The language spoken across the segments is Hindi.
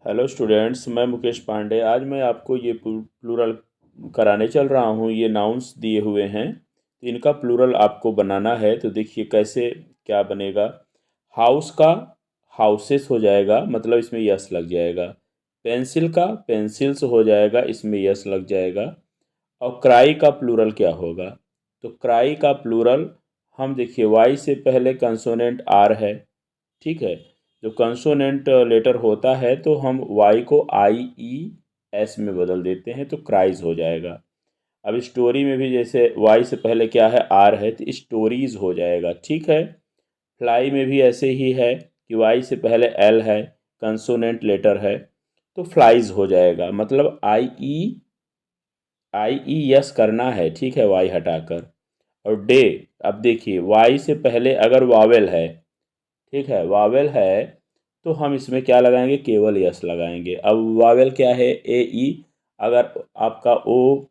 हेलो स्टूडेंट्स, मैं मुकेश पांडे। आज मैं आपको ये प्लूरल कराने चल रहा हूँ। ये नाउन्स दिए हुए हैं, तो इनका प्लूरल आपको बनाना है। तो देखिए कैसे क्या बनेगा। हाउस का हाउसेस हो जाएगा, मतलब इसमें यस लग जाएगा। पेंसिल का पेंसिल्स हो जाएगा, इसमें यस लग जाएगा। और क्राई का प्लूरल क्या होगा? तो क्राई का प्लूरल हम देखिए, वाई से पहले कंसोनेंट आर है, ठीक है। जो कंसोनेंट लेटर होता है तो हम वाई को आई ई एस में बदल देते हैं, तो क्राइज हो जाएगा। अब स्टोरी में भी जैसे वाई से पहले क्या है, आर है, तो स्टोरीज हो जाएगा, ठीक है। फ्लाई में भी ऐसे ही है कि वाई से पहले एल है, कंसोनेंट लेटर है, तो फ्लाइज हो जाएगा। मतलब आई ई यस करना है, ठीक है, वाई हटाकर। और डे, अब देखिए वाई से पहले अगर वावेल है, ठीक है, वावेल है, तो हम इसमें क्या लगाएंगे, केवल यस लगाएंगे। अब वावेल क्या है, ए ई। अगर आपका ओ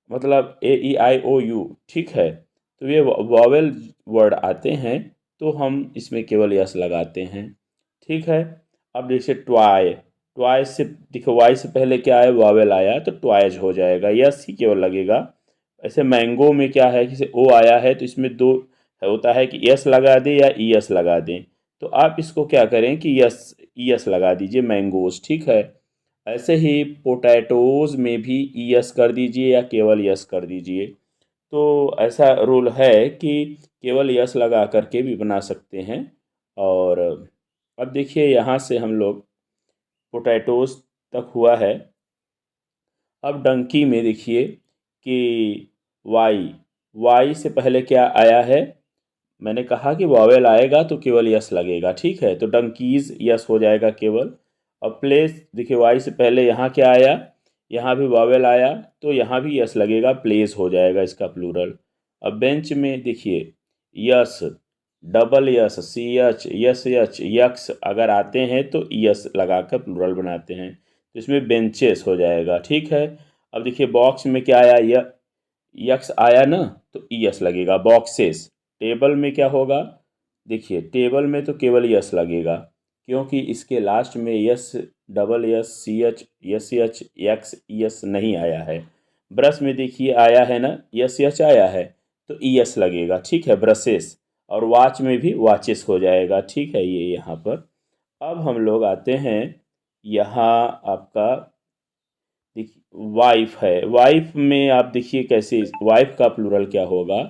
मतलब ए ई आई ओ यू, ठीक है, तो ये वावेल वर्ड आते हैं, तो हम इसमें केवल यस लगाते हैं, ठीक है। अब जैसे ट्वाई, ट्वाई से देखो वाई से पहले क्या है, वावेल आया, तो ट्वाइज हो जाएगा, यस ही केवल लगेगा। ऐसे मैंगो में क्या है, जैसे ओ आया है, तो इसमें दो होता है कि यस लगा दें या ई एस लगा दें। तो आप इसको क्या करें कि यस ई एस लगा दीजिए, मैंगोज, ठीक है। ऐसे ही पोटैटोज में भी ई एस कर दीजिए या केवल यस कर दीजिए। तो ऐसा रूल है कि केवल यस लगा करके भी बना सकते हैं। और अब देखिए यहाँ से हम लोग पोटैटोज तक हुआ है। अब डंकी में देखिए कि वाई, वाई से पहले क्या आया है, मैंने कहा कि वावेल आएगा तो केवल यस लगेगा, ठीक है, तो डंकीज यस हो जाएगा केवल। अब प्लेस देखिए वाई से पहले यहाँ क्या आया, यहाँ भी वावेल आया, तो यहाँ भी यस लगेगा, प्लेस हो जाएगा इसका प्लूरल। अब बेंच में देखिए S, double S, C H, S H, X अगर आते हैं तो यस लगाकर प्लूरल बनाते हैं, तो इसमें बेंचेस हो जाएगा, ठीक है। अब देखिए बॉक्स में क्या आया, यक्स आया ना, तो यस लगेगा, बॉक्सेस। टेबल में क्या होगा, देखिए टेबल में तो केवल यस लगेगा, क्योंकि इसके लास्ट में S, double S, C H, S H, X S नहीं आया है। ब्रश में देखिए आया है ना, यस एच आया है, तो ई एस लगेगा, ठीक है, ब्रशेस। और वॉच में भी वॉचेस हो जाएगा, ठीक है, ये यहाँ पर। अब हम लोग आते हैं यहाँ, आपका देखिए वाइफ है, वाइफ में आप देखिए कैसे, वाइफ का प्लूरल क्या होगा।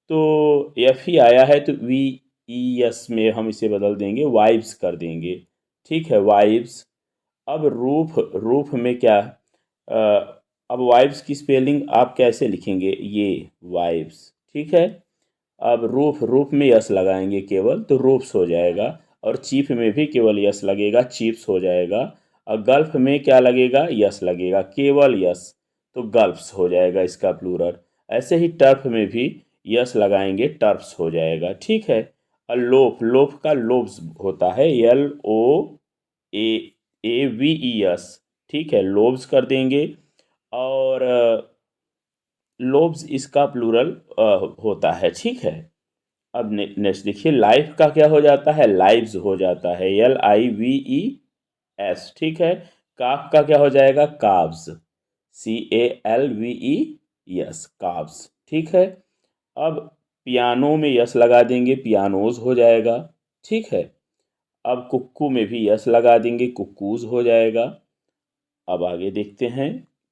तो एफ ही आया है, तो वी ई एस में हम इसे बदल देंगे, वाइब्स कर देंगे, ठीक है, वाइब्स। अब रूफ, रूफ में क्या, अब वाइब्स की स्पेलिंग आप कैसे लिखेंगे, ये वाइब्स, ठीक है। अब रूफ, रूफ में यस लगाएंगे केवल, तो रूफ्स हो जाएगा। और चीफ में भी केवल यस लगेगा, चीफ्स हो जाएगा। और गल्फ में क्या लगेगा, यस लगेगा, केवल यस, तो गल्फ्स हो जाएगा इसका प्लूरल। ऐसे ही टर्फ में भी यस लगाएंगे, टर्फ्स हो जाएगा, ठीक है। और लोफ, लोफ का लोब्स होता है, L O A A V E S, ठीक है, लोब्स कर देंगे। और लोब्स इसका प्लूरल होता है, ठीक है। अब नेक्स्ट देखिए, लाइफ का क्या हो जाता है, लाइव्स हो जाता है, L I V E S, ठीक है। काफ का क्या हो जाएगा, calves, C A L V E S, calves, ठीक है। अब पियानो में यस लगा देंगे, पियानोज हो जाएगा, ठीक है। अब कुक्कू में भी यस लगा देंगे, कुक्कूज हो जाएगा। अब आगे देखते हैं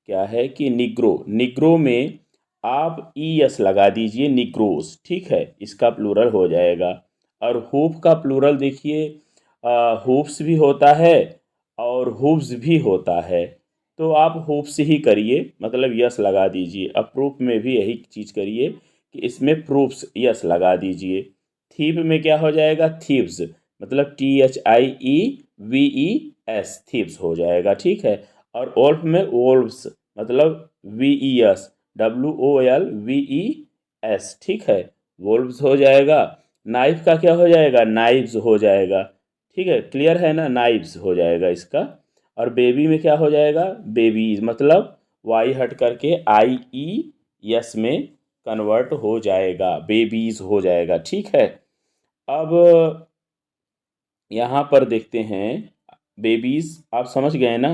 क्या है कि निग्रो, निग्रो में आप ई एस लगा दीजिए, निग्रोस, ठीक है, इसका प्लूरल हो जाएगा। और हुप का प्लूरल देखिए, हुप्स भी होता है और हुप्स भी होता है, तो आप हुप्स ही करिए, मतलब यस लगा दीजिए। अब प्रूफ में भी यही चीज़ करिए कि इसमें प्रूफ्स यस लगा दीजिए। थीप में क्या हो जाएगा, थीव्स, मतलब T H I E V E S, thieves हो जाएगा, ठीक है। और वोल्फ में वोल्व्स, मतलब V E S, W O L V E S, ठीक है, वोल्व्स हो जाएगा। नाइफ का क्या हो जाएगा, नाइव्स हो जाएगा, ठीक है, क्लियर है ना, नाइव्स हो जाएगा इसका। और बेबी में क्या हो जाएगा, बेबीज, मतलब वाई हट करके आई ई एस में कन्वर्ट हो जाएगा, बेबीज हो जाएगा, ठीक है। अब यहाँ पर देखते हैं बेबीज़, आप समझ गए ना।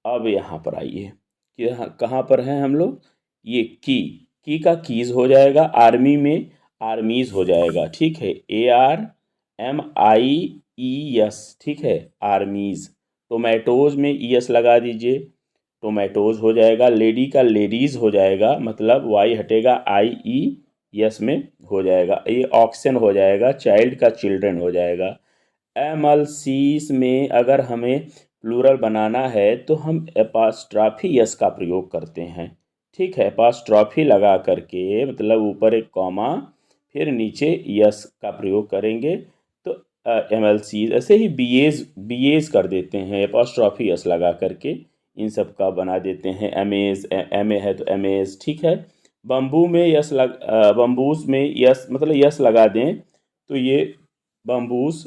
अब यहाँ पर आइए कि कहाँ पर हैं हम लोग, ये की का कीज़ हो जाएगा, आर्मी में आर्मीज़ हो जाएगा, ठीक है, ARMIES, ठीक है, आर्मीज़। टोमेटोज़ में ES लगा दीजिए, टोमेटोज़ हो जाएगा। लेडी का लेडीज़ हो जाएगा, मतलब वाई हटेगा, IES में हो जाएगा। ये ऑक्सन हो जाएगा, चाइल्ड का चिल्ड्रन हो जाएगा। एमएलसीस में अगर हमें प्लूरल बनाना है तो हम एपास्ट्रॉफी यस का प्रयोग करते हैं, ठीक है, एपास्ट्रॉफी लगा करके, मतलब ऊपर एक कॉमा फिर नीचे यस का प्रयोग करेंगे तो एमएलसीज। ऐसे ही बीएज कर देते हैं, एपास्ट्रॉफी यस लगा करके इन सब का बना देते हैं। एमएज, एमए है तो एमएज, ठीक है। बम्बू में बम्बूज में यस, मतलब यस लगा दें तो ये बम्बूस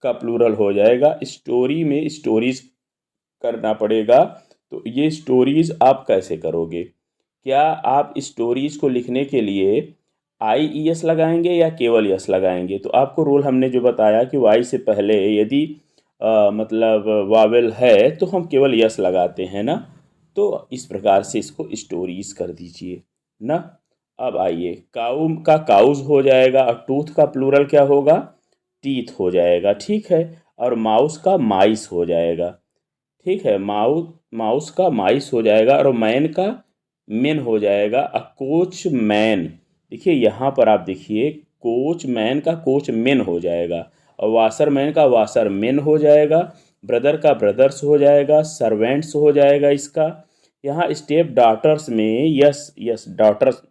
का प्लूरल हो जाएगा। स्टोरी में स्टोरीज करना पड़ेगा, तो ये स्टोरीज आप कैसे करोगे? क्या आप स्टोरीज को लिखने के लिए IES लगाएंगे या केवल यस लगाएंगे? तो आपको रूल हमने जो बताया कि वाई से पहले यदि मतलब वावेल है तो हम केवल यस लगाते हैं ना। तो इस प्रकार से इसको स्टोरीज कर दीजिए ना। अब आइए, काऊ का काउज हो जाएगा और टूथ का प्लूरल क्या होगा? टीथ हो जाएगा, ठीक है। और माउस का माइस हो जाएगा, ठीक है, माउस का माइस हो जाएगा। और मैन का मेन हो जाएगा। कोच मैन, देखिए यहाँ पर आप देखिए, कोच मैन का कोच मेन हो जाएगा और वाशर मैन का वाशर मेन हो जाएगा। ब्रदर का ब्रदर्स हो जाएगा, सर्वेंट्स हो जाएगा इसका। यहाँ स्टेप डॉटर्स में यस यस डॉटर्स,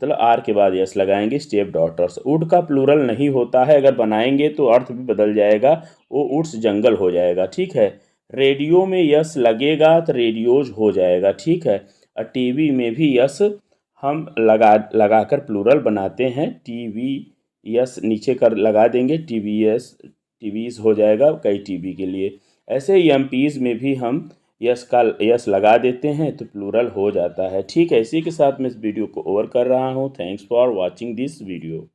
मतलब आर के बाद यस लगाएंगे, स्टेप डॉटर्स। वुड का प्लूरल नहीं होता है, अगर बनाएंगे तो अर्थ भी बदल जाएगा, वो वुड्स जंगल हो जाएगा, ठीक है। रेडियो में यस लगेगा तो रेडियोज हो जाएगा, ठीक है। और टीवी में भी यस हम लगाकर प्लूरल बनाते हैं, टीवी यस नीचे कर लगा देंगे, टीवीज हो जाएगा कई टीवी के लिए। ऐसे ही एमपीज में भी हम यस लगा देते हैं तो प्लूरल हो जाता है, ठीक है। इसी के साथ मैं इस वीडियो को ओवर कर रहा हूँ। Thanks for watching this video.